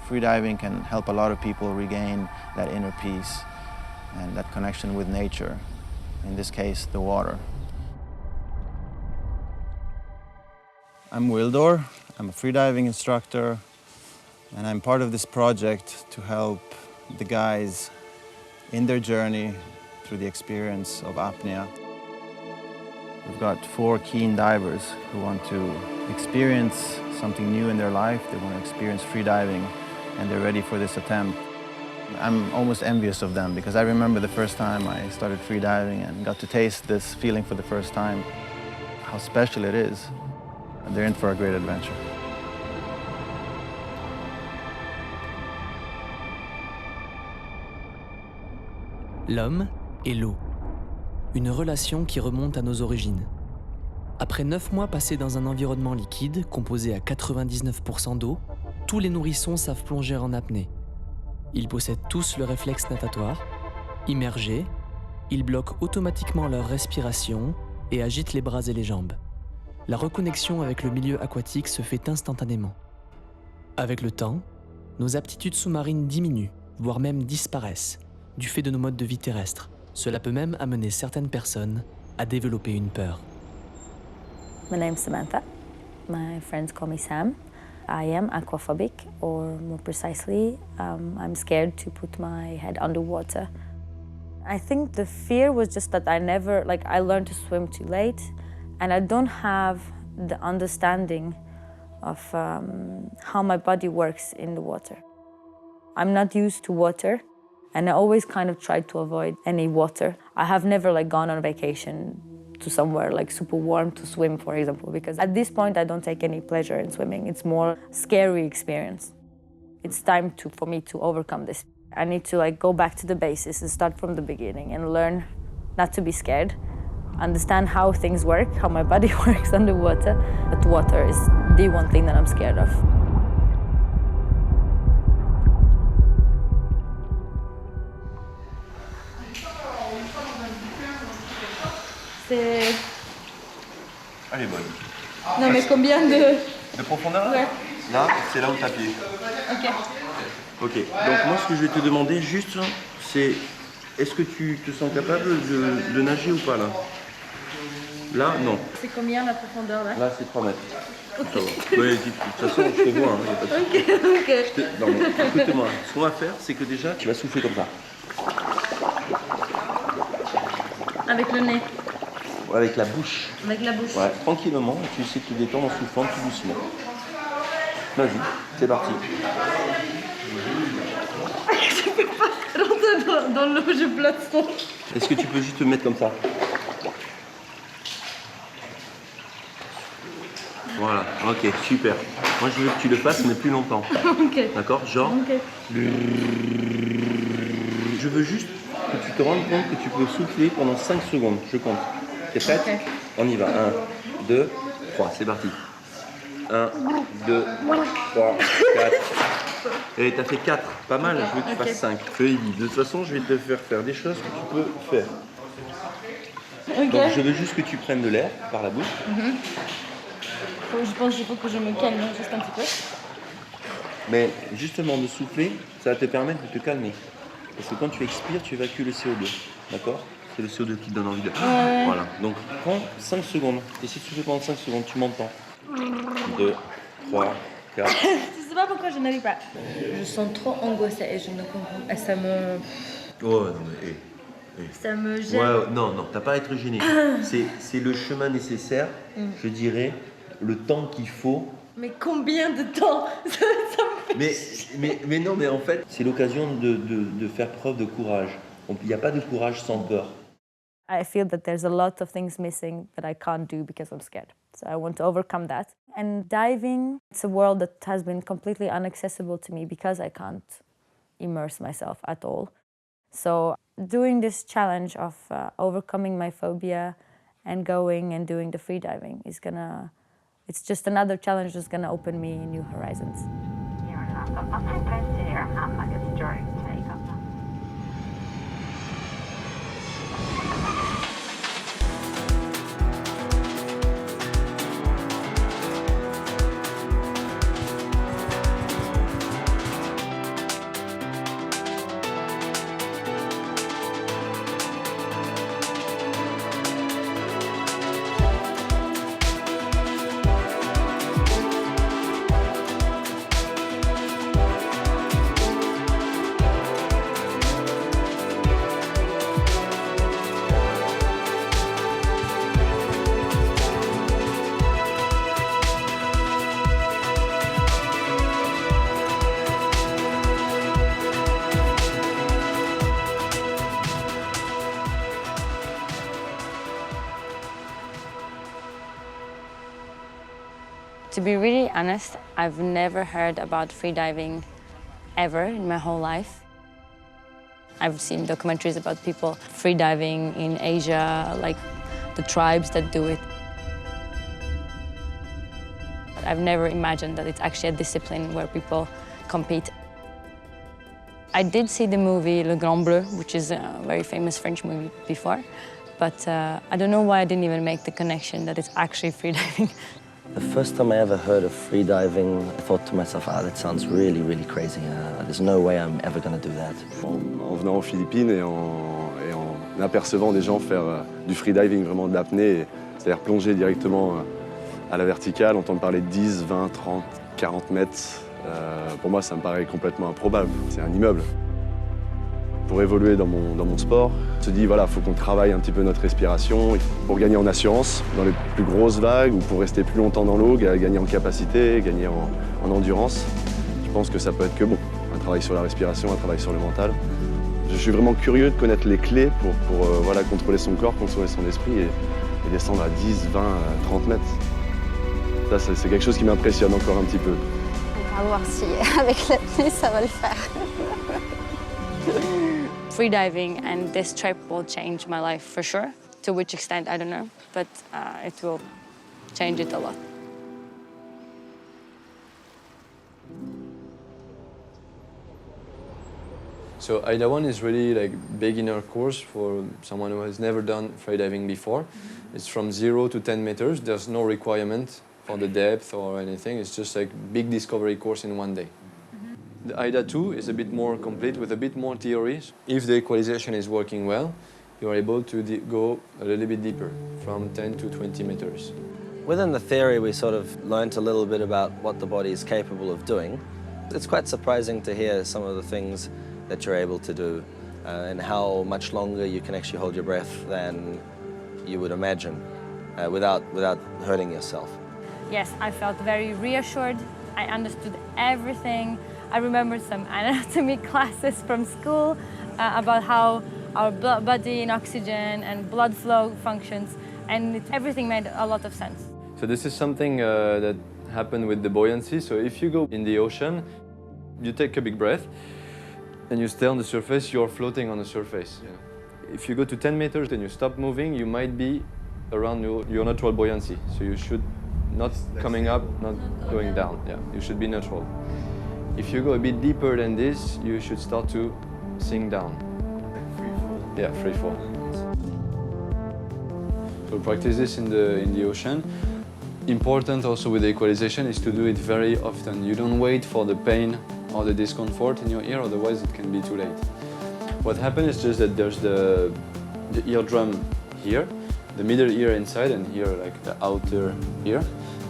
Freediving can help a lot of people regain that inner peace and that connection with nature, in this case, the water. I'm Wildor, I'm a freediving instructor, and I'm part of this project to help the guys in their journey through the experience of apnea. We've got 4 keen divers who want to experience something new in their life. They want to experience freediving, and they're ready for this attempt. I'm almost envious of them because I remember the first time I started freediving and got to taste this feeling for the first time, how special it is. And they're in for a great adventure. L'homme et l'eau. Une relation qui remonte à nos origines. Après 9 mois passés dans un environnement liquide, composé à 99% d'eau, tous les nourrissons savent plonger en apnée. Ils possèdent tous le réflexe natatoire. Immergés, ils bloquent automatiquement leur respiration et agitent les bras et les jambes. La reconnexion avec le milieu aquatique se fait instantanément. Avec le temps, nos aptitudes sous-marines diminuent, voire même disparaissent, du fait de nos modes de vie terrestres. Cela peut même amener certaines personnes à développer une peur. My name's Samantha. My friends call me Sam. I am aquaphobic, or more precisely, I'm scared to put my head underwater. I think the fear was just that I learned to swim too late, and I don't have the understanding of how my body works in the water. I'm not used to water, and I always kind of tried to avoid any water. I have never gone on vacation to somewhere super warm to swim, for example, because at this point I don't take any pleasure in swimming. It's more scary experience. It's time for me to overcome this. I need to go back to the basis and start from the beginning and learn not to be scared, understand how things work, how my body works underwater. But water is the one thing that I'm scared of. Elle est bonne. Non, mais combien de... De profondeur? Ouais. Là, c'est là où t'as pied. Ok. Ok, donc moi ce que je vais te demander juste, c'est est-ce que tu te sens capable de nager ou pas là? Là, non. C'est combien la profondeur là? Là, c'est 3 mètres. Ok. Oui, de toute façon, je te vois. Hein, y a pas de souci. Ok. Non, mais écoute-moi, ce qu'on va faire, c'est que déjà, tu vas souffler comme ça. Avec le nez? Avec la bouche. Avec la bouche? Ouais, tranquillement, et tu essaies de te détendre en soufflant tout doucement. Vas-y, c'est parti. Je peux pas rentrer dans l'eau, je flotte trop. Est-ce que tu peux juste te mettre comme ça? Voilà, ok, super. Moi je veux que tu le fasses, mais plus longtemps. Ok. D'accord? Genre. Ok. Je veux juste que tu te rendes compte que tu peux souffler pendant 5 secondes. Je compte. T'es prête? Ok. On y va. 1, 2, 3, c'est parti. 1, 2, 3, 4. Et t'as fait 4, pas mal, je veux que tu fasses 5. Feuille, de toute façon, je vais te faire des choses que tu peux faire. Ok. Donc je veux juste que tu prennes de l'air par la bouche. Je pense qu'il faut que je me calme juste un petit peu. Mais justement, de souffler, ça va te permettre de te calmer. Parce que quand tu expires, tu évacues le CO2. D'accord? C'est le CO2 qui te donne envie de... Voilà. Donc prends 5 secondes. Et si tu souffles pendant 5 secondes, tu m'entends. 2, 3, 4. Je sais pas pourquoi je n'arrive pas. Je sens trop angoissée et je ne comprends pas. Ça me... Oh non mais... Ça me gêne. Ouais, non, t'as pas à être gêné. C'est le chemin nécessaire, je dirais, le temps qu'il faut. Mais combien de temps? Ça me fait... Mais non, mais en fait, c'est l'occasion de faire preuve de courage. Il n'y a pas de courage sans peur. I feel that there's a lot of things missing that I can't do because I'm scared. So I want to overcome that. And diving, it's a world that has been completely inaccessible to me because I can't immerse myself at all. So doing this challenge of overcoming my phobia and going and doing the freediving is it's just another challenge that's gonna open me new horizons. To be really honest, I've never heard about freediving ever in my whole life. I've seen documentaries about people freediving in Asia, like the tribes that do it. But I've never imagined that it's actually a discipline where people compete. I did see the movie Le Grand Bleu, which is a very famous French movie before, but I don't know why I didn't even make the connection that it's actually freediving. The first time I ever heard of freediving, I thought to myself, that sounds really, really crazy. There's no way I'm ever going to do that. En venant aux Philippines et en apercevant des gens faire du freediving, vraiment de l'apnée, c'est-à-dire plonger directement à la verticale, entendre parler de 10, 20, 30, 40 mètres, pour moi ça me paraît complètement improbable. C'est un immeuble. Pour évoluer dans mon sport, on se dit voilà, faut qu'on travaille un petit peu notre respiration pour gagner en assurance dans les plus grosses vagues ou pour rester plus longtemps dans l'eau, gagner en capacité, gagner en endurance. Je pense que ça peut être que bon. Un travail sur la respiration, un travail sur le mental. Je suis vraiment curieux de connaître les clés pour voilà, contrôler son corps, contrôler son esprit et descendre à 10, 20, 30 mètres. Ça, c'est quelque chose qui m'impressionne encore un petit peu. On va voir si avec l'apnée, ça va le faire. Freediving and this trip will change my life for sure. To which extent, I don't know, but it will change it a lot. So AIDA 1 is really like beginner course for someone who has never done freediving before. It's from 0 to 10 meters. There's no requirement for the depth or anything. It's just like big discovery course in one day. The AIDA 2 is a bit more complete with a bit more theories. If the equalization is working well, you are able to go a little bit deeper, from 10 to 20 meters. Within the theory, we sort of learnt a little bit about what the body is capable of doing. It's quite surprising to hear some of the things that you're able to do and how much longer you can actually hold your breath than you would imagine without hurting yourself. Yes, I felt very reassured. I understood everything. I remember some anatomy classes from school about how our body and oxygen and blood flow functions, and everything made a lot of sense. So this is something that happened with the buoyancy. So if you go in the ocean, you take a big breath, and you stay on the surface, you're floating on the surface. Yeah. If you go to 10 meters and you stop moving, you might be around your natural buoyancy. So you should not coming up, not going down. Yeah, you should be neutral. If you go a bit deeper than this, you should start to sink down. Free fall. Yeah, free fall. So practice this in the ocean. Important also with the equalization is to do it very often. You don't wait for the pain or the discomfort in your ear, otherwise it can be too late. What happens is just that there's the eardrum here, the middle ear inside, and here like the outer ear.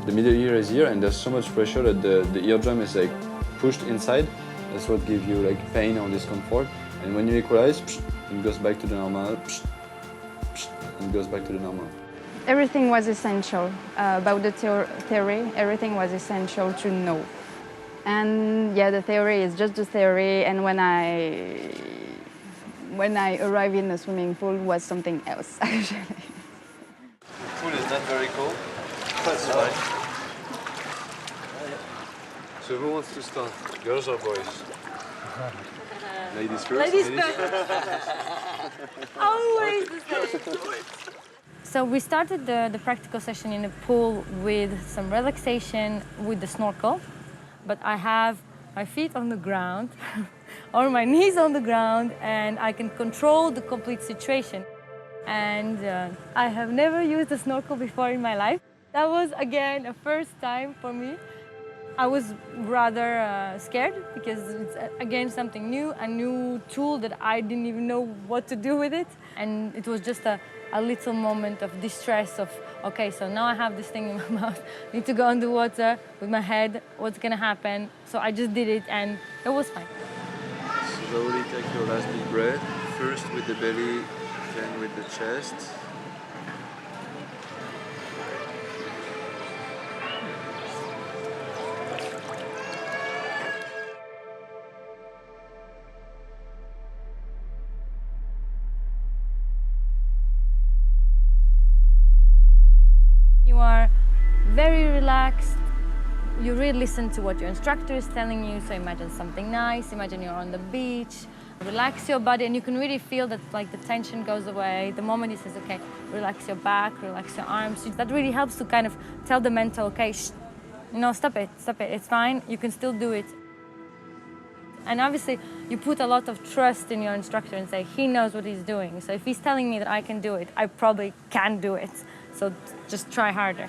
The middle ear is here, and there's so much pressure that the eardrum is like pushed inside. That's what gives you like pain or discomfort. And when you equalize, it goes back to the normal, and it goes back to the normal. Everything was essential about the theory. Everything was essential to know. And yeah, the theory is just the theory. And when I arrived in the swimming pool, was something else actually. The pool is not very cold. That's fine. So who wants to start? Girls or boys? Ladies first. Ladies first. Always the same. So we started the practical session in the pool with some relaxation with the snorkel, but I have my feet on the ground or my knees on the ground, and I can control the complete situation. And I have never used a snorkel before in my life. That was, again, a first time for me. I was rather scared because it's, again, something new, a new tool that I didn't even know what to do with it. And it was just a little moment of distress of, okay, so now I have this thing in my mouth. I need to go underwater with my head. What's going to happen? So I just did it, and it was fine. Slowly take your last big breath. First with the belly, then with the chest. You are very relaxed, you really listen to what your instructor is telling you. So imagine something nice, imagine you're on the beach, relax your body, and you can really feel that like the tension goes away. The moment he says, okay, relax your back, relax your arms, that really helps to kind of tell the mental, okay, stop it, it's fine, you can still do it. And obviously, you put a lot of trust in your instructor and say, he knows what he's doing. So if he's telling me that I can do it, I probably can do it. So just try harder.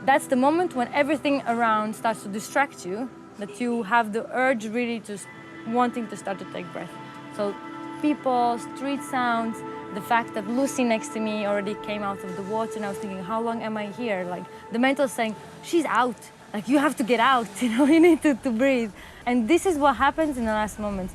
That's the moment when everything around starts to distract you, that you have the urge really to wanting to start to take breath. So people, street sounds, the fact that Lucy next to me already came out of the water, and I was thinking, how long am I here? Like the mental is saying, she's out. Like you have to get out, you need to breathe. And this is what happens in the last moments.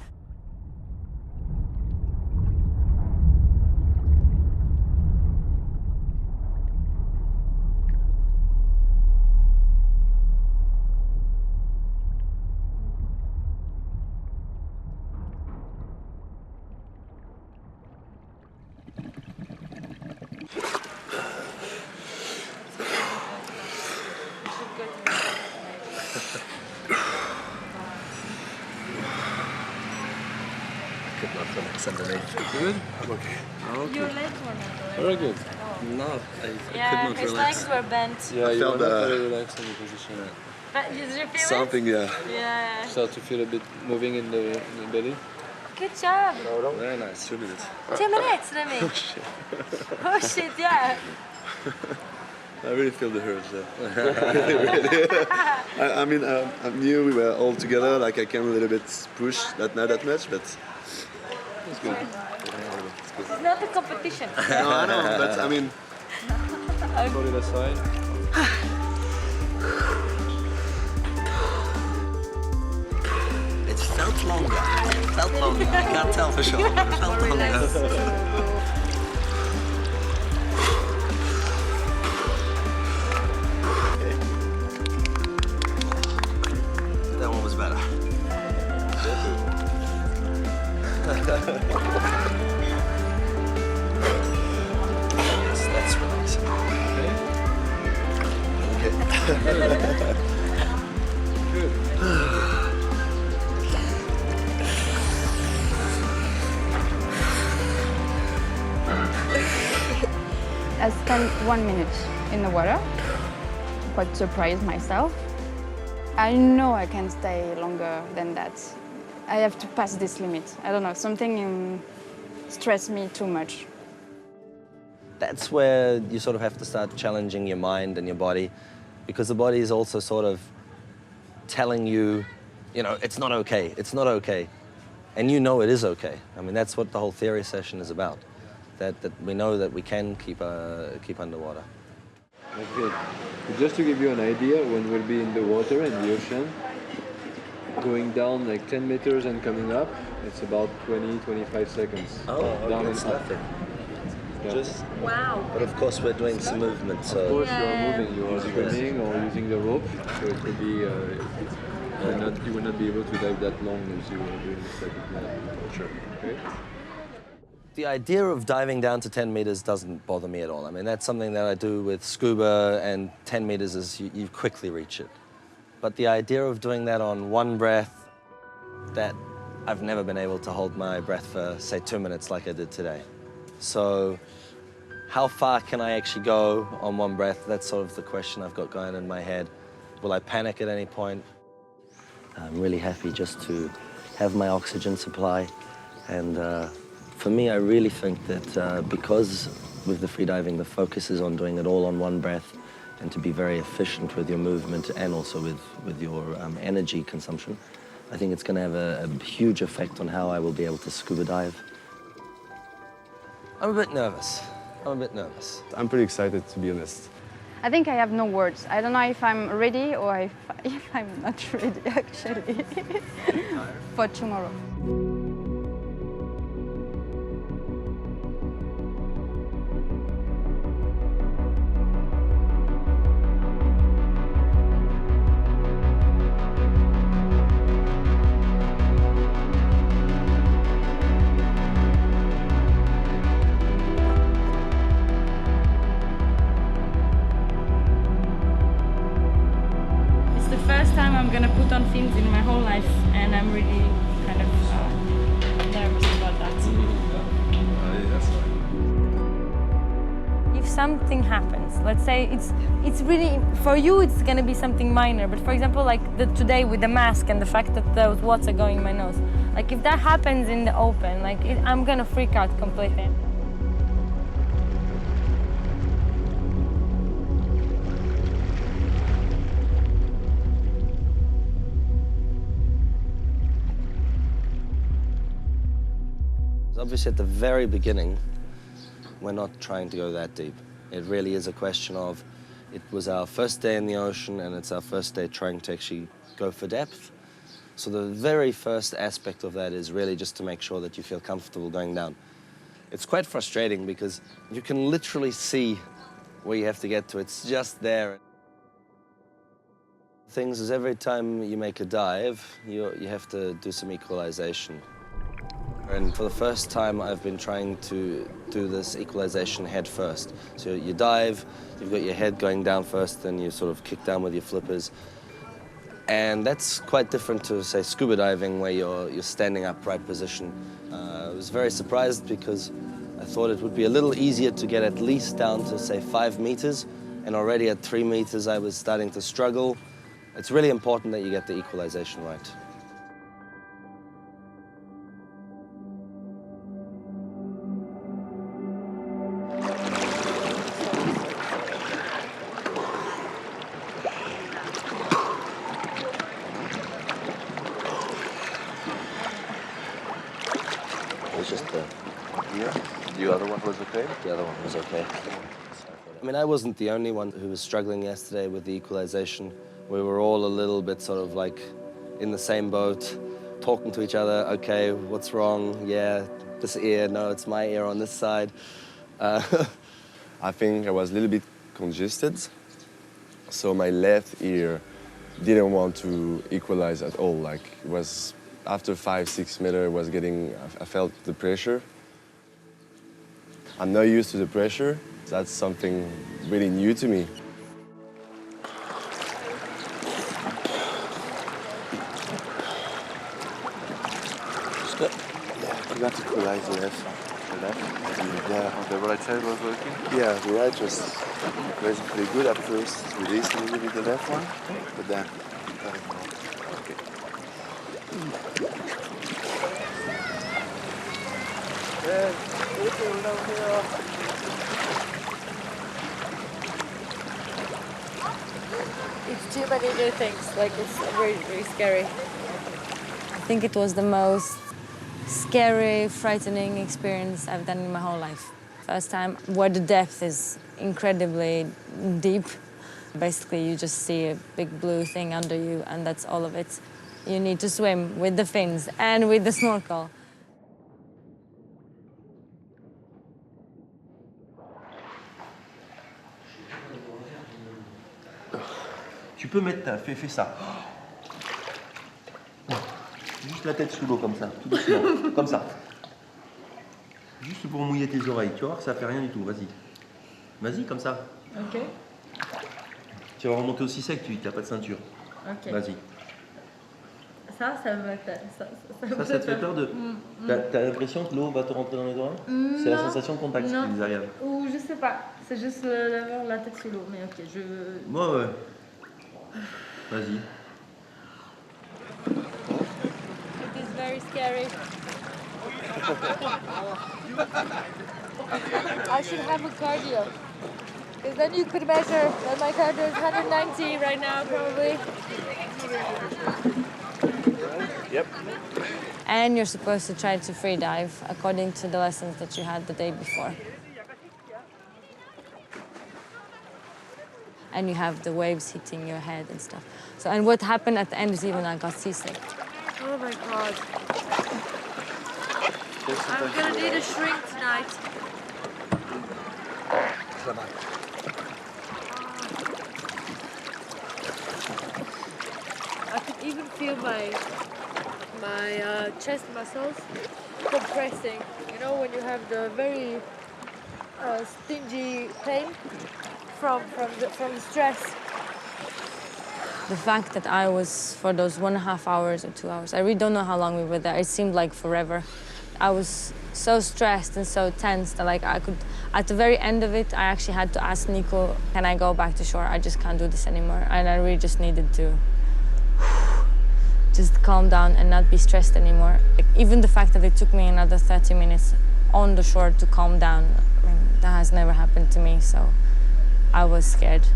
Underneath. Good? I'm okay. Okay. Your legs were not relaxed. Very good. No, I Yeah, could not his relax. legs were bent. Yeah, you felt are not that. very relaxed in the position. But did you feel Something, yeah. it? Yeah. Start to feel a bit moving in the belly. Good job. Very nice. 2 minutes. 2 minutes, Remy. Oh shit, yeah. I really feel the urge. I mean, I knew we were all together. Like I came a little bit push, not that much, but it's good. It's not a competition. No, I know, but I mean, Put it aside. It felt longer. It felt longer. I can't tell for sure, but it felt longer. That one was better. Yes, that's relaxing. Okay. I spent 1 minute in the water, quite surprised myself. I know I can stay longer than that. I have to pass this limit. I don't know, something stressed me too much. That's where you sort of have to start challenging your mind and your body, because the body is also sort of telling you, it's not okay, it's not okay. And you know it is okay. I mean, that's what the whole theory session is about, that we know that we can keep underwater. That's good. Just to give you an idea, when we'll be in the water, in the ocean, going down like 10 meters and coming up, it's about 20-25 seconds. Oh, down it's and up. nothing. Yeah. Just, Wow. but of course we're doing some movement, Of so course, Yeah. you are moving. You are swimming or using the rope, so it will be. You will not be able to dive that long as you were doing static dive. Sure. Okay. the idea of diving down to 10 meters doesn't bother me at all. I mean, that's something that I do with scuba, and 10 meters is you quickly reach it. But the idea of doing that on one breath, that I've never been able to hold my breath for, say, 2 minutes like I did today. So how far can I actually go on one breath? That's sort of the question I've got going in my head. Will I panic at any point? I'm really happy just to have my oxygen supply. And for me, I really think that because with the freediving, the focus is on doing it all on one breath and to be very efficient with your movement and also with your energy consumption, I think it's going to have a huge effect on how I will be able to scuba dive. I'm a bit nervous. I'm pretty excited, to be honest. I think I have no words. I don't know if I'm ready or if I'm not ready, actually, for tomorrow. time I'm gonna put on fins in my whole life, and I'm really kind of nervous about that. If something happens, let's say it's really, for you it's gonna be something minor, but for example, like today with the mask and the fact that those water going in my nose, like if that happens in the open, like I'm gonna freak out completely. Obviously, at the very beginning, we're not trying to go that deep. It really is a question of, it was our first day in the ocean and it's our first day trying to actually go for depth. So the very first aspect of that is really just to make sure that you feel comfortable going down. It's quite frustrating because you can literally see where you have to get to. It's just there. Things is every time you make a dive, you have to do some equalization. And for the first time, I've been trying to do this equalization head first. So you dive, you've got your head going down first, then you sort of kick down with your flippers. And that's quite different to, say, scuba diving, where you're standing upright position. I was very surprised because I thought it would be a little easier to get at least down to, say, 5 meters. And already at 3 meters, I was starting to struggle. It's really important that you get the equalization right. It's just here. The other one was okay? The other one was okay. I mean, I wasn't the only one who was struggling yesterday with the equalization. We were all a little bit sort of like in the same boat, talking to each other. Okay, what's wrong? Yeah, this ear. No, it's my ear on this side. I think I was a little bit congested, so my left ear didn't want to equalize at all. Like, it was after 5-6 meters, I felt the pressure. I'm not used to the pressure. That's something really new to me. Stop. Yeah, you got to equalize the left. The left. Yeah. The right side was working? Yeah, the right was basically good at first. Release a little bit the left one, but then okay. It's too many new things, like it's very, very scary. I think it was the most scary, frightening experience I've done in my whole life. First time where the depth is incredibly deep. Basically, you just see a big blue thing under you, and that's all of it. You need to swim with the fins and with the snorkel. Tu peux mettre fais ça. Juste la tête sous l'eau comme ça, tout doucement, comme ça. Juste pour mouiller tes oreilles, tu vas voir que ça fait rien du tout, vas-y. Vas-y, comme ça. Ok. Tu vas remonter aussi sec, tu n'as pas de ceinture. Ok. Vas-y. Ça me fait... Ça te fait peur de... T'as l'impression que l'eau va te rentrer dans les oreilles? C'est la sensation de contact qui est désagréable. Ou je sais pas, c'est juste d'avoir la tête sous l'eau, mais ok, je... Ouais. Vas-y. It is very scary. I should have a cardio. Because then you could measure that my cardio is 190 right now, probably. Yep. And you're supposed to try to free dive according to the lessons that you had the day before. And you have the waves hitting your head and stuff. So, and what happened at the end is even I got seasick. Oh my God. I'm gonna need a shrink tonight. I could even feel my chest muscles compressing. You know, when you have the very stingy pain from the stress. The fact that I was, for those 1.5 hours or 2 hours, I really don't know how long we were there. It seemed like forever. I was so stressed and so tense that like I could, at the very end of it, I actually had to ask Nico, can I go back to shore? I just can't do this anymore. And I really just needed to just calm down and not be stressed anymore. Like, even the fact that it took me another 30 minutes on the shore to calm down, I mean, that has never happened to me, so I was scared.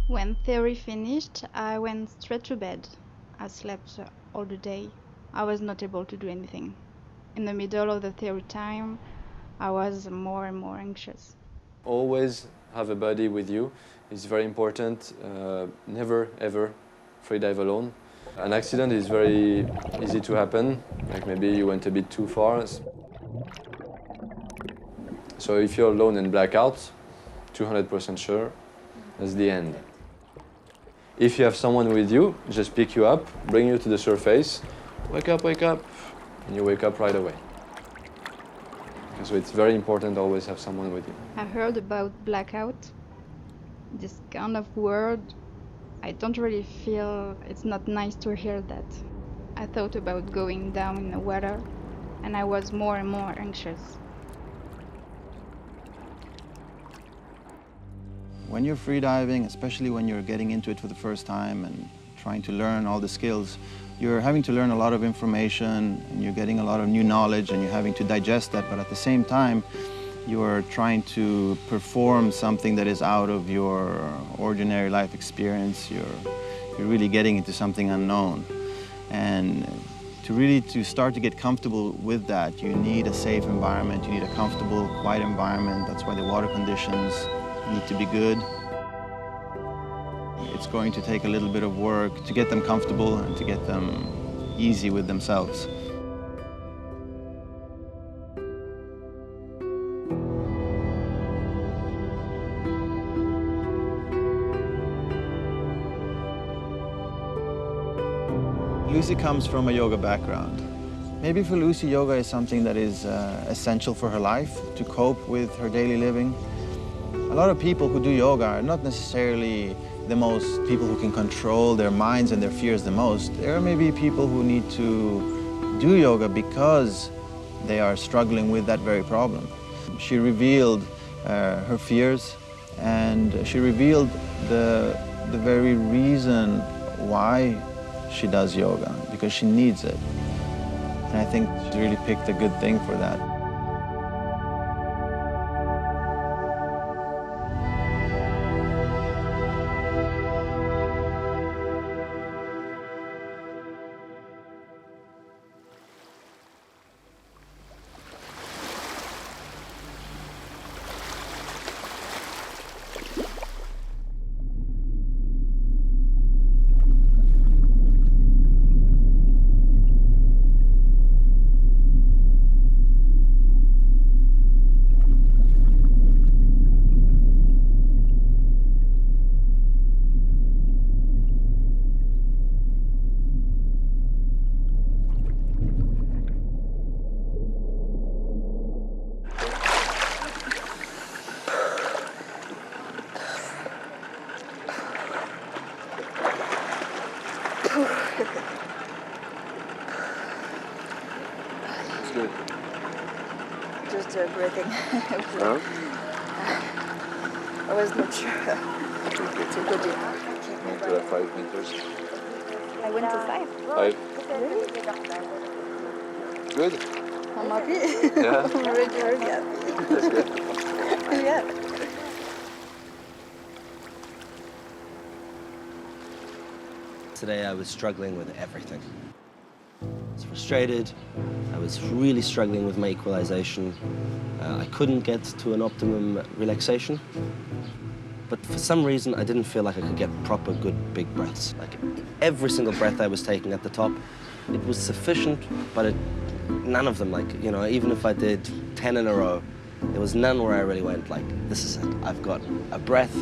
When theory finished, I went straight to bed. I slept all the day. I was not able to do anything. In the middle of the theory time, I was more and more anxious. Always have a buddy with you. It's very important. Never, ever free dive alone. An accident is very easy to happen. Like maybe you went a bit too far. So if you're alone and black out, 200% sure, that's the end. If you have someone with you, just pick you up, bring you to the surface, wake up, and you wake up right away. So it's very important to always have someone with you. I heard about blackout, this kind of word. I don't really feel, it's not nice to hear that. I thought about going down in the water, and I was more and more anxious. When you're freediving, especially when you're getting into it for the first time and trying to learn all the skills, you're having to learn a lot of information and you're getting a lot of new knowledge and you're having to digest that, but at the same time, you're trying to perform something that is out of your ordinary life experience. You're really getting into something unknown. And to start to get comfortable with that, you need a safe environment, you need a comfortable, quiet environment. That's why the water conditions need to be good. It's going to take a little bit of work to get them comfortable and to get them easy with themselves. Lucy comes from a yoga background. Maybe for Lucy, yoga is something that is essential for her life to cope with her daily living. A lot of people who do yoga are not necessarily the most people who can control their minds and their fears the most. There are maybe people who need to do yoga because they are struggling with that very problem. She revealed her fears and she revealed the very reason why she does yoga, because she needs it. And I think she really picked a good thing for that. It's good. Just breathing. Huh? I was not sure it would be too good. Went to 5 meters. I went to 5. 5. Really? Good. I'm happy. Yeah. I'm really very happy. That's good. Yeah. Today I was struggling with everything. I was frustrated, I was really struggling with my equalization. I couldn't get to an optimum relaxation. But for some reason, I didn't feel like I could get proper, good, big breaths. Like every single breath I was taking at the top, it was sufficient, but none of them, like, you know, even if I did 10 in a row, there was none where I really went like, this is it. I've got a breath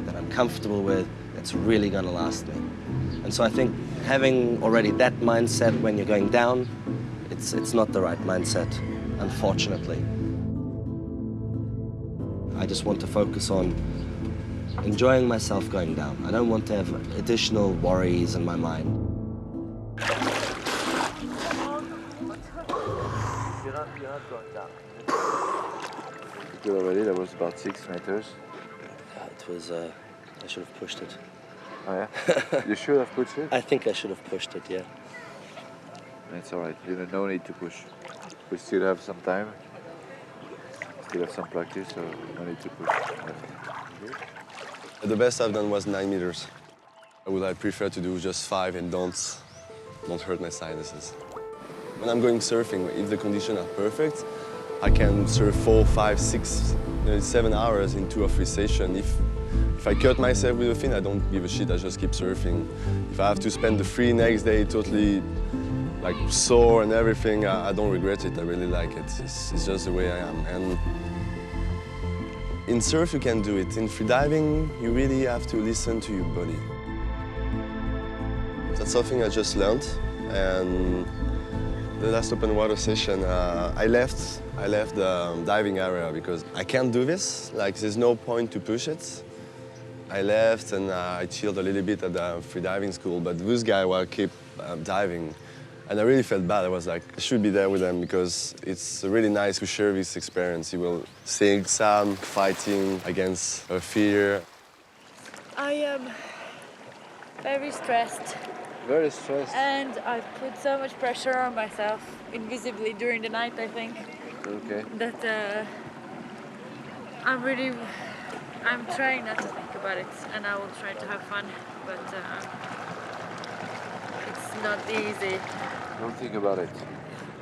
that I'm comfortable with, that's really gonna last me. And so I think having already that mindset when you're going down It's not the right mindset, unfortunately. I just want to focus on enjoying myself going down. I don't want to have additional worries in my mind. You're not going down. Good already, that was about 6 meters. It was, I should have pushed it. Oh yeah? You should have pushed it? I think I should have pushed it, yeah. It's alright, you know, no need to push. We still have some time. Still have some practice, so no need to push. The best I've done was 9 meters. I prefer to do just 5 and don't hurt my sinuses. When I'm going surfing, if the conditions are perfect, I can surf 4, 5, 6, 7 hours in 2 or 3 sessions. If I cut myself with a fin, I don't give a shit, I just keep surfing. If I have to spend the next day totally like sore and everything, I don't regret it, I really like it. It's just the way I am. And in surf you can do it. In freediving, you really have to listen to your body. That's something I just learned. And the last open water session, I left the diving area because I can't do this. Like, there's no point to push it. I left and I chilled a little bit at the freediving school, but this guy will keep diving. And I really felt bad. I was like, I should be there with them because it's really nice to share this experience. You will see Sam fighting against her fear. I am very stressed. Very stressed. And I've put so much pressure on myself, invisibly during the night, I think. Okay. That I'm trying not to think about it, and I will try to have fun, but it's not easy. Don't think about it.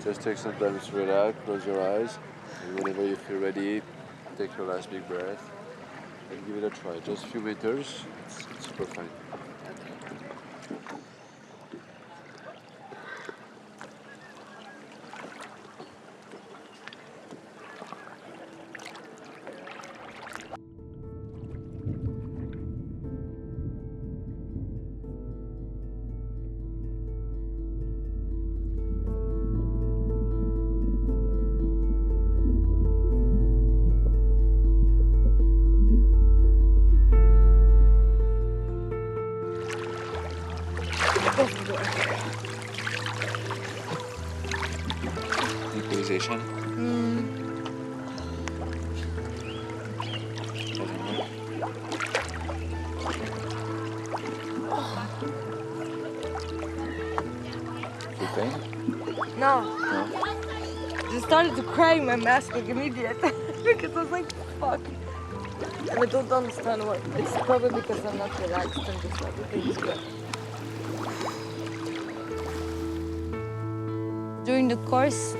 Just take some time to relax, close your eyes, and whenever you feel ready, take your last big breath and give it a try. Just a few meters, it's perfect. Equalization. You pain? No. No? Just started to cry in my mask like immediately because I was like, fuck. And I don't understand why. It's probably because I'm not relaxed and just everything is good. During the course,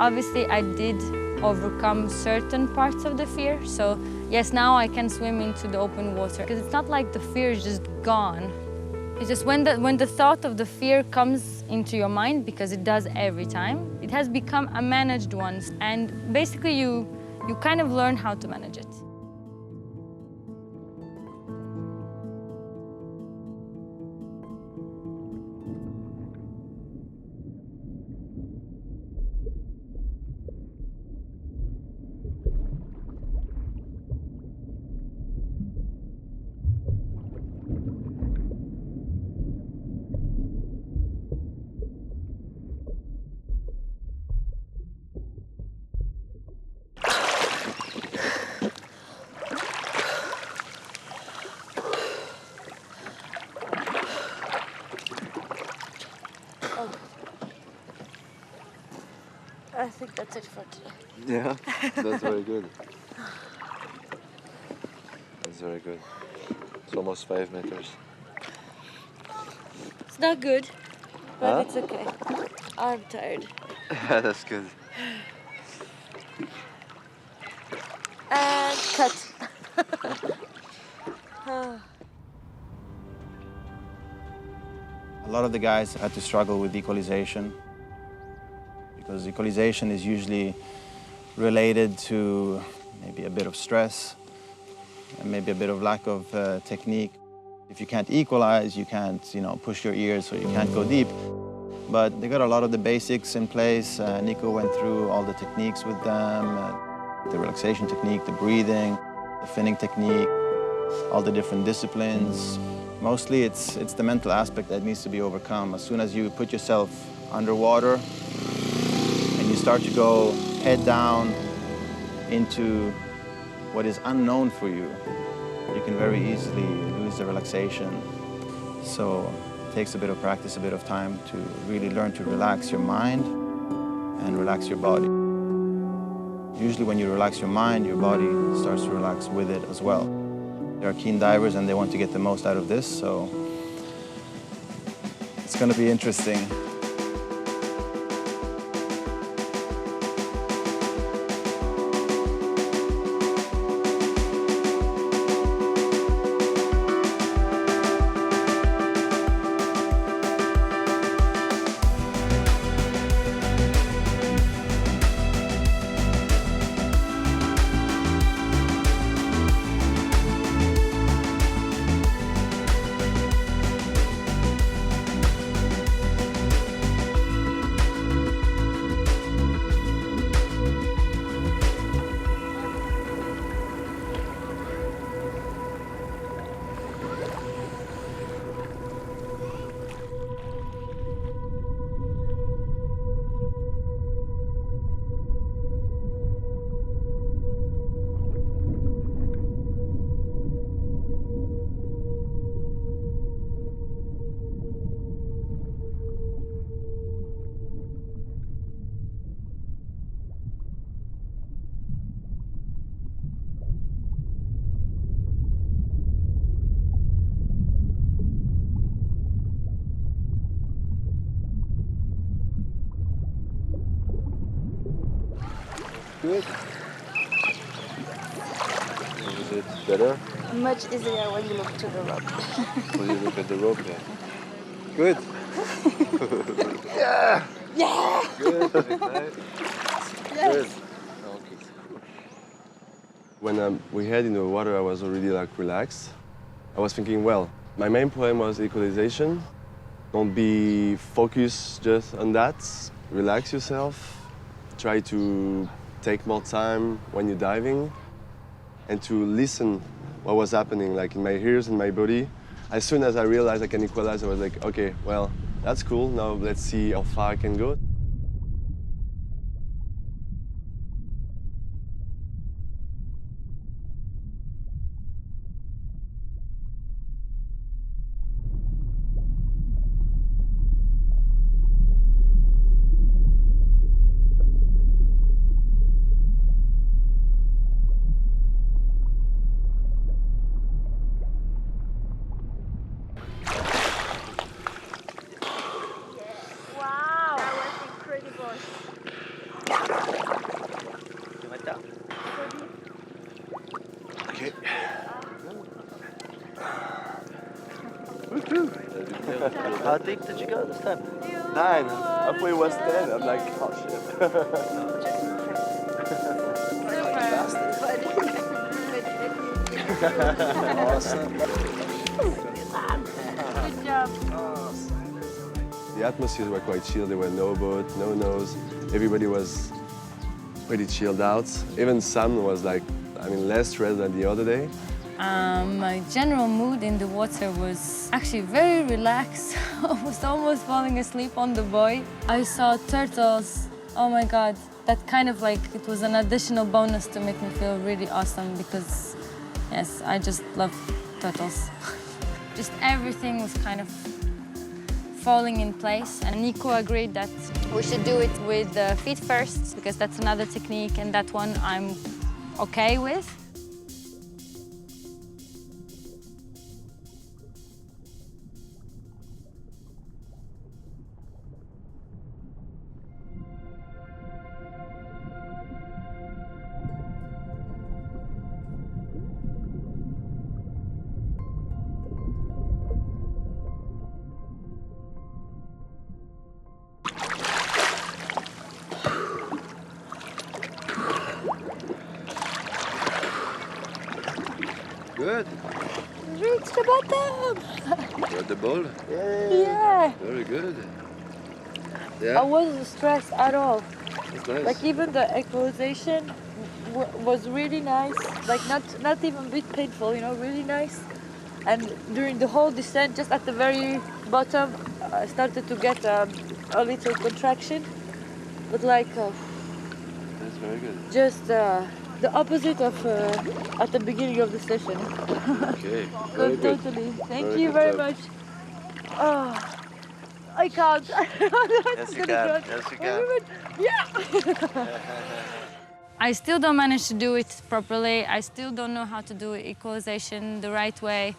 obviously I did overcome certain parts of the fear. So yes, now I can swim into the open water because it's not like the fear is just gone. It's just when the thought of the fear comes into your mind, because it does every time, it has become a managed one. And basically you kind of learn how to manage it. I think that's it for today. Yeah, that's very good. That's very good. It's almost 5 meters. It's not good, but Huh? it's okay. I'm tired. Yeah, that's good. And cut. A lot of the guys had to struggle with equalization because equalization is usually related to maybe a bit of stress and maybe a bit of lack of technique. If you can't equalize, you can't, push your ears, so you can't go deep. but they got a lot of the basics in place. Nico went through all the techniques with them, the relaxation technique, the breathing, the finning technique, all the different disciplines. Mostly it's the mental aspect that needs to be overcome. As soon as you put yourself underwater and you start to go head down into what is unknown for you, you can very easily lose the relaxation. So it takes a bit of practice, a bit of time to really learn to relax your mind and relax your body. Usually when you relax your mind, your body starts to relax with it as well. They are keen divers and they want to get the most out of this, so it's going to be interesting. Good. Is it better? Much easier when you look to the rope. When you look at the rope, yeah. Good. Yeah. Yeah. Good. Nice. Yes. Good. When we head in the water, I was already like relaxed. I was thinking, well, my main problem was equalization. Don't be focused just on that. Relax yourself. Try to take more time when you're diving and to listen what was happening, like in my ears and my body. As soon as I realized I can equalize, I was like, okay, well, that's cool. Now let's see how far I can go. Wow. That was incredible. Okay. How deep did you go this time? 9. Halfway was 10. I'm like, oh shit. Awesome. Good job. The atmospheres were quite chill. There were no boat, no nose. Everybody was pretty chilled out. Even Sam was like, less stressed than the other day. My general mood in the water was actually very relaxed. I was almost falling asleep on the buoy. I saw turtles. Oh my God, that kind of like, it was an additional bonus to make me feel really awesome because, yes, I just love turtles. Just everything was kind of falling in place. And Nico agreed that we should do it with the feet first because that's another technique and that one I'm okay with. Good. Reach the bottom. You got the ball? Yeah. Very good. Yeah? I wasn't stressed at all. That's nice. Like even the equalization was really nice. Like not even a bit painful, you know, really nice. And during the whole descent, just at the very bottom, I started to get a little contraction. But like, That's very good. just the opposite of at the beginning of the session. Okay, very good. Totally. Thank Very you good very job. much. Oh, I can't. Yes, you can. Yes, you can. Yeah. I still don't manage to do it properly. I still don't know how to do equalization the right way.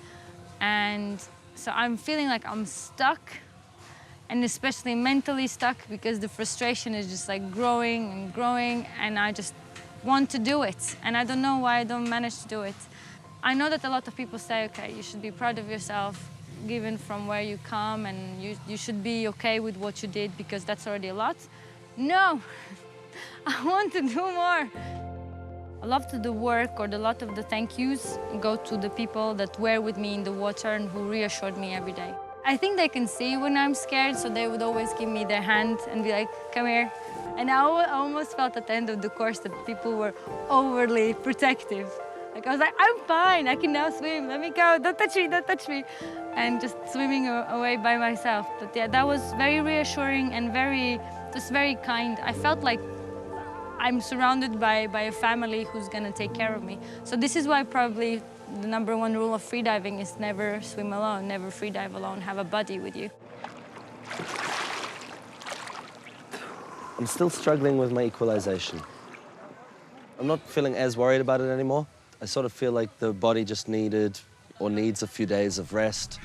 And so I'm feeling like I'm stuck, and especially mentally stuck, because the frustration is just like growing and growing, and I just want to do it. And I don't know why I don't manage to do it. I know that a lot of people say, okay, you should be proud of yourself, given from where you come, and you should be okay with what you did, because that's already a lot. No, I want to do more. I love to do work, or a lot of the thank yous go to the people that were with me in the water and who reassured me every day. I think they can see when I'm scared, so they would always give me their hand and be like, come here. And I almost felt at the end of the course that people were overly protective. Like I was like, I'm fine, I can now swim, let me go, don't touch me, don't touch me. And just swimming away by myself. But yeah, that was very reassuring and just very kind. I felt like I'm surrounded by a family who's gonna take care of me. So this is why probably the #1 rule of freediving is never swim alone, never freedive alone, have a buddy with you. I'm still struggling with my equalization. I'm not feeling as worried about it anymore. I sort of feel like the body just needed or needs a few days of rest.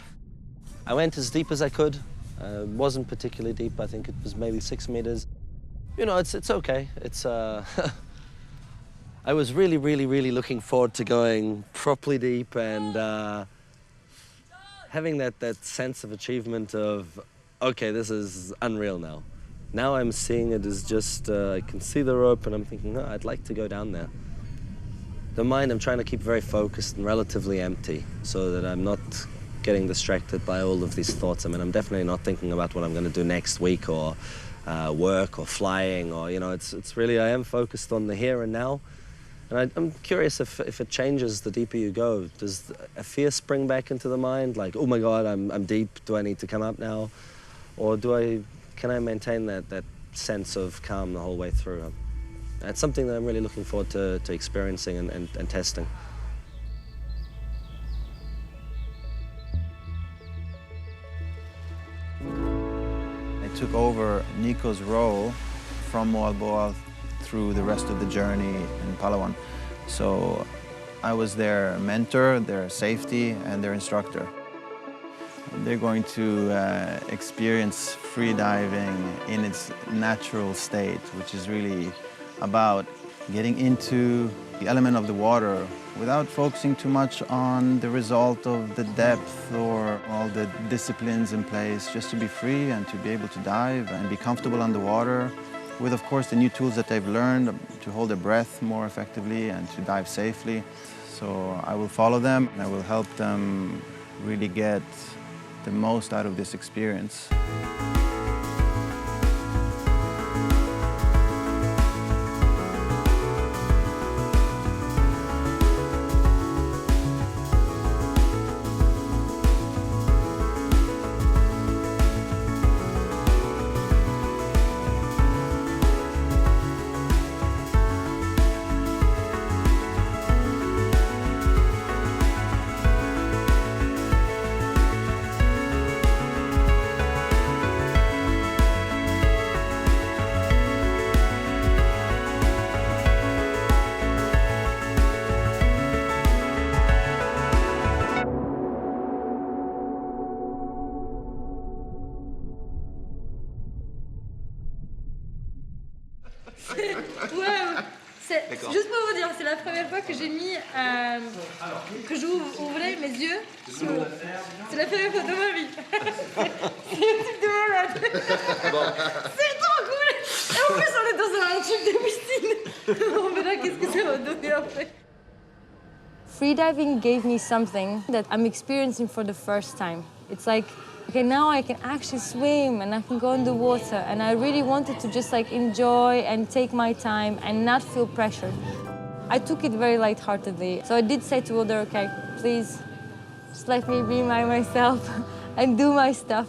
I went as deep as I could. Wasn't particularly deep. I think it was maybe 6 meters. You know, it's okay. It's I was really looking forward to going properly deep and having that sense of achievement of, okay, this is unreal now. Now I'm seeing it as just, I can see the rope and I'm thinking, oh, I'd like to go down there. The mind I'm trying to keep very focused and relatively empty so that I'm not getting distracted by all of these thoughts. I mean, I'm definitely not thinking about what I'm going to do next week or work or flying or, you know, it's really, I am focused on the here and now. And I'm curious if it changes the deeper you go. Does a fear spring back into the mind? Like, oh my God, I'm deep, do I need to come up now? Or can I maintain that sense of calm the whole way through? It's something that I'm really looking forward to experiencing and testing. I took over Nico's role from Moalboal through the rest of the journey in Palawan. So I was their mentor, their safety, and their instructor. They're going to experience freediving in its natural state, which is really about getting into the element of the water without focusing too much on the result of the depth or all the disciplines in place, just to be free and to be able to dive and be comfortable underwater with, of course, the new tools that they've learned to hold their breath more effectively and to dive safely. So I will follow them and I will help them really get the most out of this experience. Juste pour vous dire, c'est la première fois que j'ai mis, que j'ouvrais mes yeux. C'est la première fois de ma vie. C'est un truc de malade. C'est trop cool. Et en plus, on est dans un truc de piscine. On verra qu'est-ce que ça va donner après. Freediving gave me something that I'm experiencing for the first time. It's like okay, now I can actually swim and I can go in the water. And I really wanted to just like enjoy and take my time and not feel pressured. I took it very lightheartedly. So I did say to Wilder, okay, please, just let me be myself and do my stuff.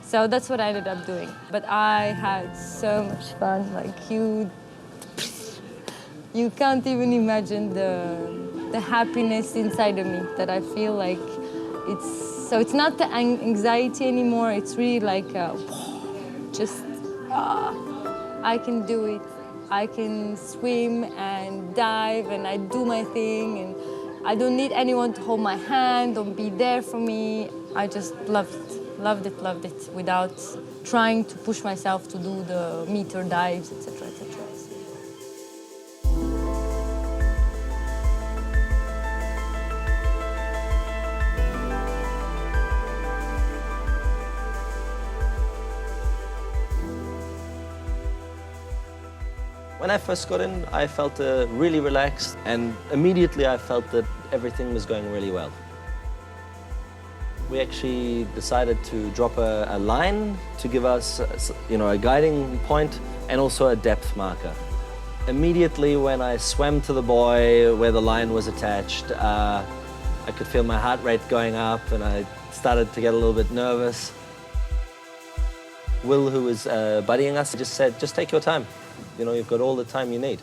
So that's what I ended up doing. But I had so much fun, like you can't even imagine the happiness inside of me that I feel like it's not the anxiety anymore, it's really like I can do it. I can swim and dive and I do my thing and I don't need anyone to hold my hand or be there for me. I just loved it without trying to push myself to do the meter dives, etc., etc. When I first got in, I felt really relaxed, and immediately I felt that everything was going really well. We actually decided to drop a line to give us, a guiding point and also a depth marker. Immediately when I swam to the buoy where the line was attached, I could feel my heart rate going up and I started to get a little bit nervous. Will, who was buddying us, just said, just take your time. You've got all the time you need.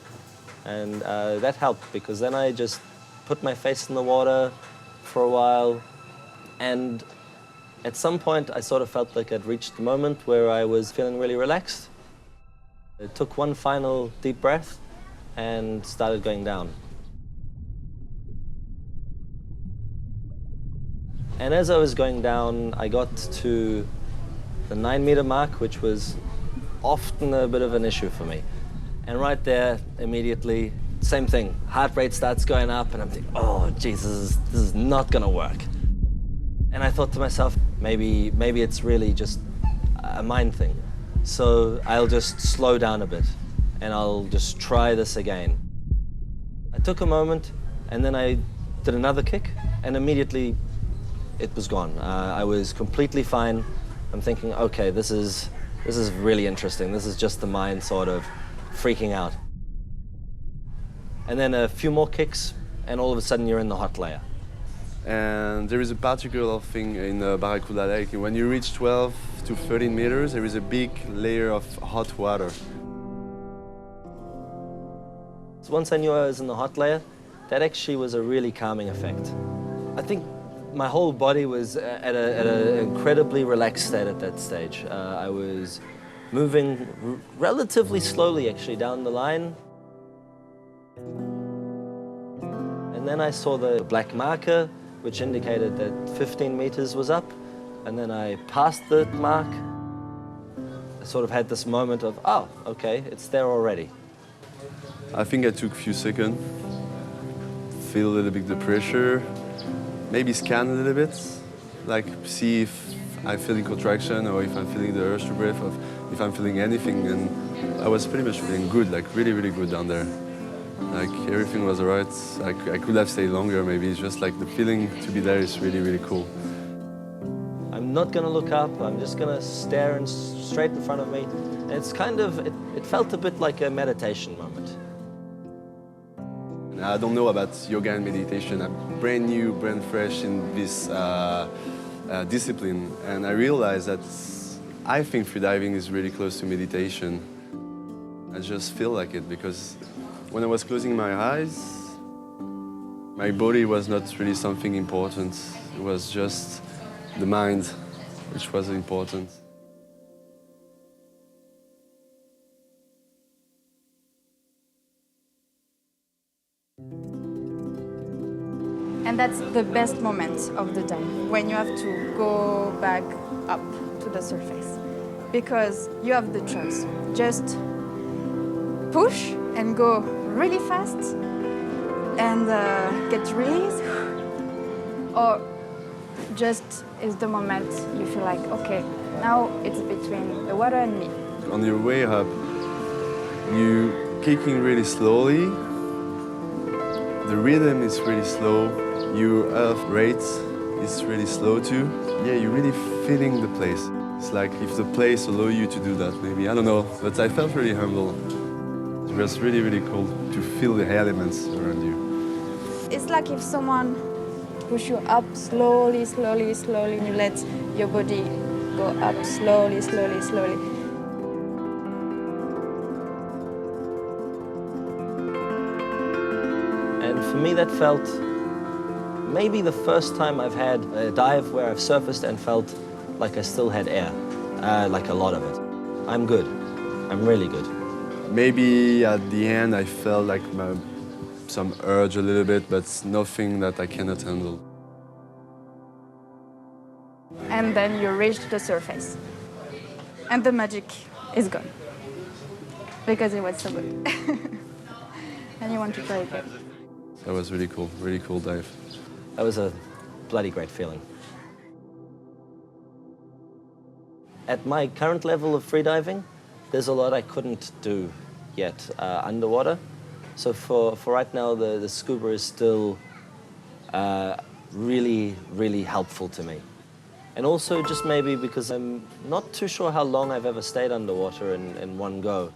And that helped because then I just put my face in the water for a while. And at some point, I sort of felt like I'd reached the moment where I was feeling really relaxed. I took one final deep breath and started going down. And as I was going down, I got to the 9-meter mark, which was often a bit of an issue for me. And right there, immediately, same thing. Heart rate starts going up, and I'm thinking, oh, Jesus, this is not going to work. And I thought to myself, maybe it's really just a mind thing. So I'll just slow down a bit, and I'll just try this again. I took a moment, and then I did another kick, and immediately it was gone. I was completely fine. I'm thinking, okay, this is really interesting. This is just the mind sort of freaking out. And then a few more kicks, and all of a sudden you're in the hot layer. And there is a particular thing in Barracuda Lake. When you reach 12 to 13 meters, there is a big layer of hot water. So once I knew I was in the hot layer, that actually was a really calming effect. I think my whole body was at an incredibly relaxed state at that stage. I was moving relatively slowly, actually, down the line. And then I saw the black marker, which indicated that 15 meters was up. And then I passed the mark. I sort of had this moment of, oh, okay, it's there already. I think I took a few seconds, feel a little bit the pressure, maybe scan a little bit, like see if I'm feeling contraction or if I'm feeling the urge to breathe, or if I'm feeling anything. And I was pretty much feeling good, like really, really good down there. Like everything was all right. I could have stayed longer maybe. It's just like the feeling to be there is really, really cool. I'm not gonna look up, I'm just gonna stare straight in front of me. And it's kind of, it felt a bit like a meditation moment. I don't know about yoga and meditation. I'm brand new, brand fresh in this discipline. And I realized that I think freediving is really close to meditation. I just feel like it because when I was closing my eyes, my body was not really something important. It was just the mind, which was important. And that's the best moment of the dive, when you have to go back up to the surface. Because you have the choice. Just push and go really fast and get released, or just is the moment you feel like, okay, now it's between the water and me. On your way up, you're kicking really slowly. The rhythm is really slow. Your heart rate is really slow too. Yeah, you really feeling the place. It's like if the place allows you to do that, maybe, I don't know. But I felt really humble. It was really, really cool to feel the elements around you. It's like if someone push you up slowly, slowly, slowly, and you let your body go up slowly, slowly, slowly. And for me that felt maybe the first time I've had a dive where I've surfaced and felt like I still had air, like a lot of it. I'm good. I'm really good. Maybe at the end I felt like some urge a little bit, but nothing that I cannot handle. And then you reach the surface. And the magic is gone. Because it was so good. And you want to try again. That was really cool dive. That was a bloody great feeling. At my current level of freediving, there's a lot I couldn't do yet underwater. So for right now, the scuba is still really, really helpful to me. And also just maybe because I'm not too sure how long I've ever stayed underwater in one go.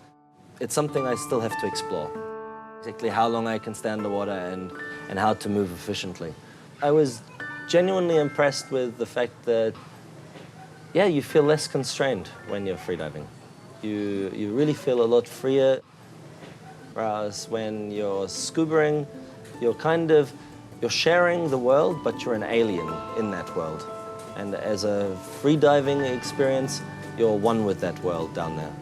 It's something I still have to explore. Exactly how long I can stay underwater and how to move efficiently. I was genuinely impressed with the fact that, yeah, you feel less constrained when you're freediving. You really feel a lot freer, whereas when you're scubaing, you're sharing the world, but you're an alien in that world. And as a freediving experience, you're one with that world down there.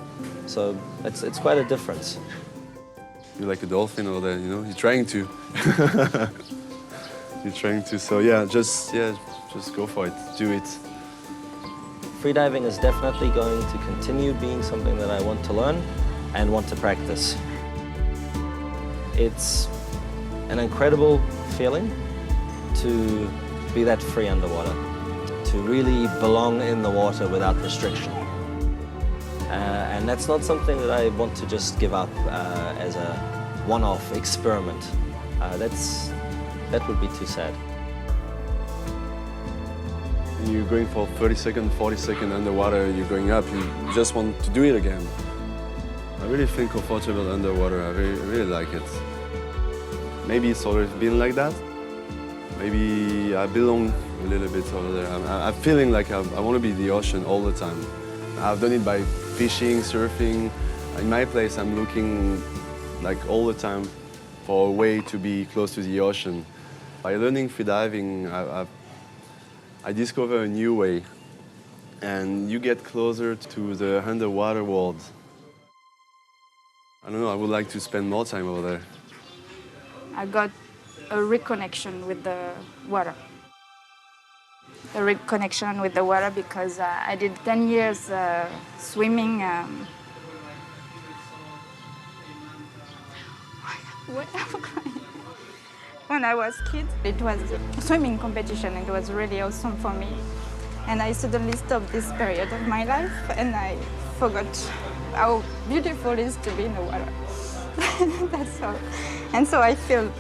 So it's quite a difference. You're like a dolphin over there, you know? You're trying to. You're trying to. So yeah, just go for it. Do it. Freediving is definitely going to continue being something that I want to learn and want to practice. It's an incredible feeling to be that free underwater, to really belong in the water without restriction. And that's not something that I want to just give up as a one-off experiment. That would be too sad. You're going for 30 seconds, 40 seconds underwater, you're going up, you just want to do it again. I really feel comfortable underwater, I really like it. Maybe it's always been like that. Maybe I belong a little bit over there. I'm feeling like I want to be in the ocean all the time. I've done it by fishing, surfing. In my place, I'm looking like all the time for a way to be close to the ocean. By learning freediving, I discover a new way, and you get closer to the underwater world. I don't know, I would like to spend more time over there. I got a reconnection with the water. A reconnection with the water because I did 10 years swimming. When I was a kid, it was a swimming competition. It was really awesome for me. And I suddenly stopped this period of my life and I forgot how beautiful it is to be in the water. That's all. And so I feel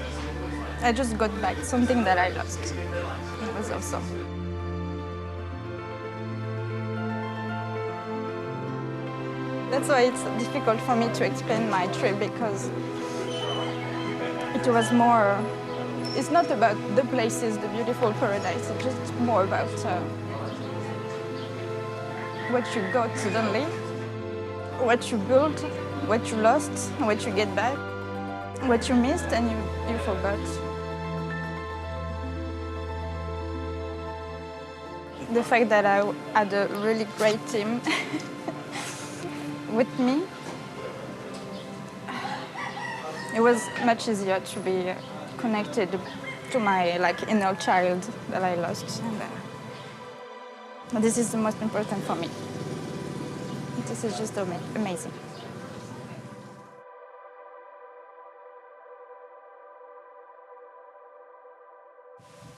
I just got back something that I lost. It was awesome. That's why it's difficult for me to explain my trip because it was more, it's not about the places, the beautiful paradise, it's just more about what you got suddenly, what you built, what you lost, what you get back, what you missed and you forgot. The fact that I had a really great team with me, it was much easier to be connected to my inner child that I lost. And this is the most important for me. This is just amazing.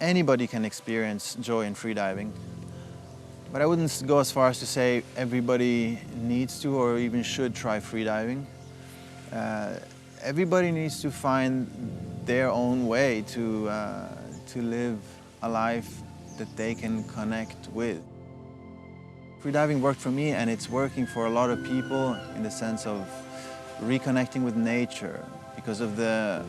Anybody can experience joy in freediving, but I wouldn't go as far as to say everybody needs to or even should try freediving. Everybody needs to find their own way to live a life that they can connect with. Freediving worked for me, and it's working for a lot of people in the sense of reconnecting with nature because of the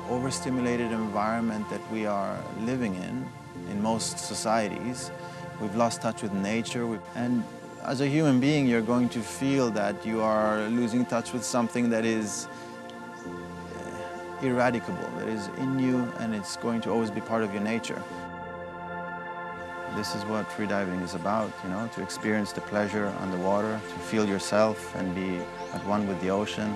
overstimulated environment that we are living in most societies. We've lost touch with nature, and as a human being, you're going to feel that you are losing touch with something that is ineradicable, that is in you, and it's going to always be part of your nature. This is what freediving is about, you know, to experience the pleasure on the water, to feel yourself and be at one with the ocean.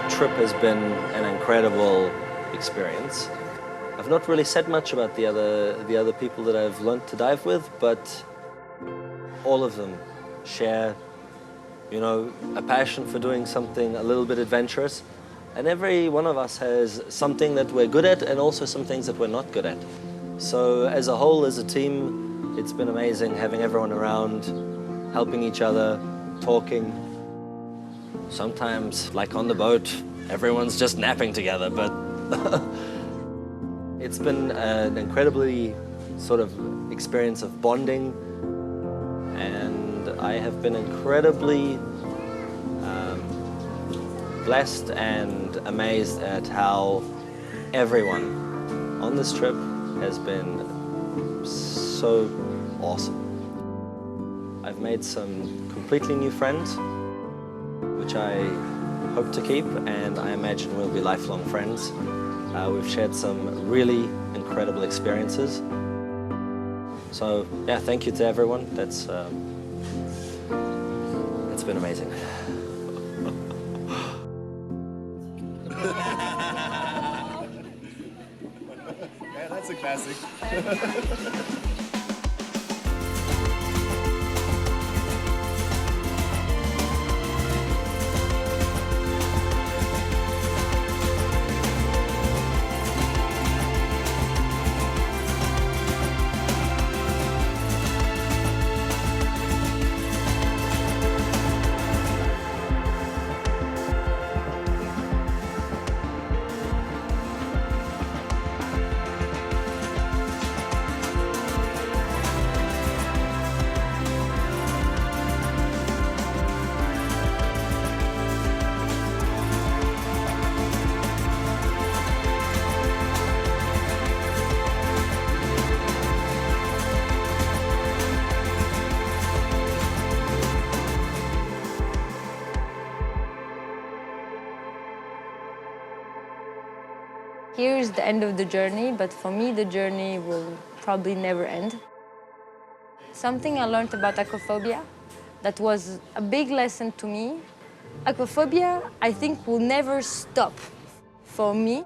Trip has been an incredible experience. I've not really said much about the other people that I've learned to dive with, but all of them share, you know, a passion for doing something a little bit adventurous. And every one of us has something that we're good at and also some things that we're not good at. So as a whole, as a team, it's been amazing having everyone around, helping each other, talking. Sometimes, like on the boat, everyone's just napping together, but it's been an incredibly sort of experience of bonding, and I have been incredibly blessed and amazed at how everyone on this trip has been so awesome. I've made some completely new friends, which I hope to keep, and I imagine we'll be lifelong friends. We've shared some really incredible experiences. So yeah, thank you to everyone. It's been amazing. Yeah, that's a classic. Here's the end of the journey, but for me the journey will probably never end. Something I learned about aquaphobia that was a big lesson to me. Aquaphobia, I think, will never stop for me.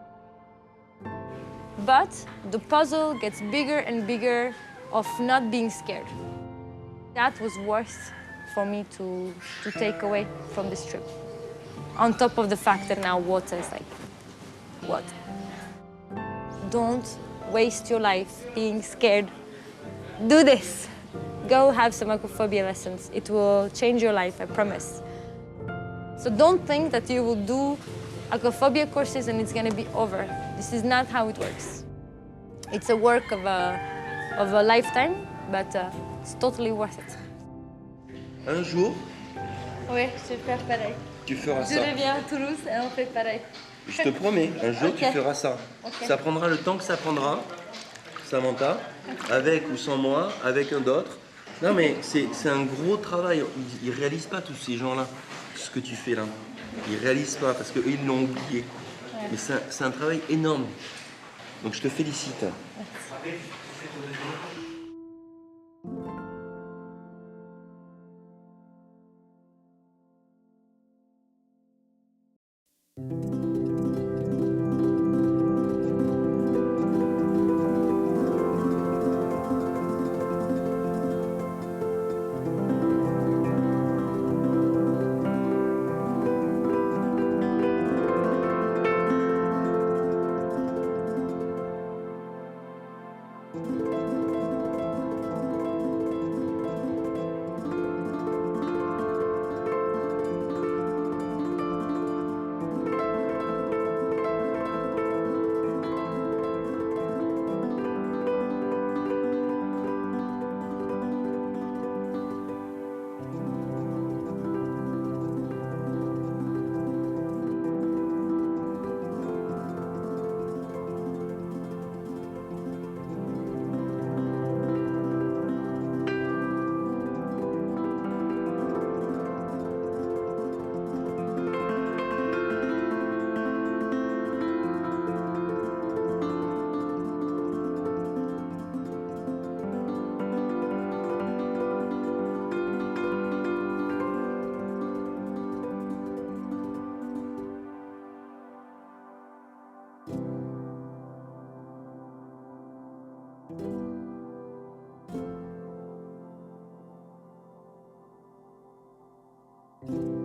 But the puzzle gets bigger and bigger of not being scared. That was worth for me to take away from this trip. On top of the fact that now water is like, what? Don't waste your life being scared. Do this. Go have some aquaphobia lessons. It will change your life, I promise. So don't think that you will do aquaphobia courses and it's gonna be over. This is not how it works. It's a work of a lifetime, but it's totally worth it. Un jour, Oui, je vais faire pareil. tu feras Je ça. reviens à Toulouse et on fait pareil. Je te promets, un jour tu Ok. feras ça. Ok. Ça prendra le temps que ça prendra, Samantha, avec ou sans moi, avec un d'autre. Non mais c'est un gros travail. Ils réalisent pas tous ces gens-là, ce que tu fais là. Ils réalisent pas parce qu'eux ils l'ont oublié. Mais c'est un travail énorme. Donc je te félicite. Merci.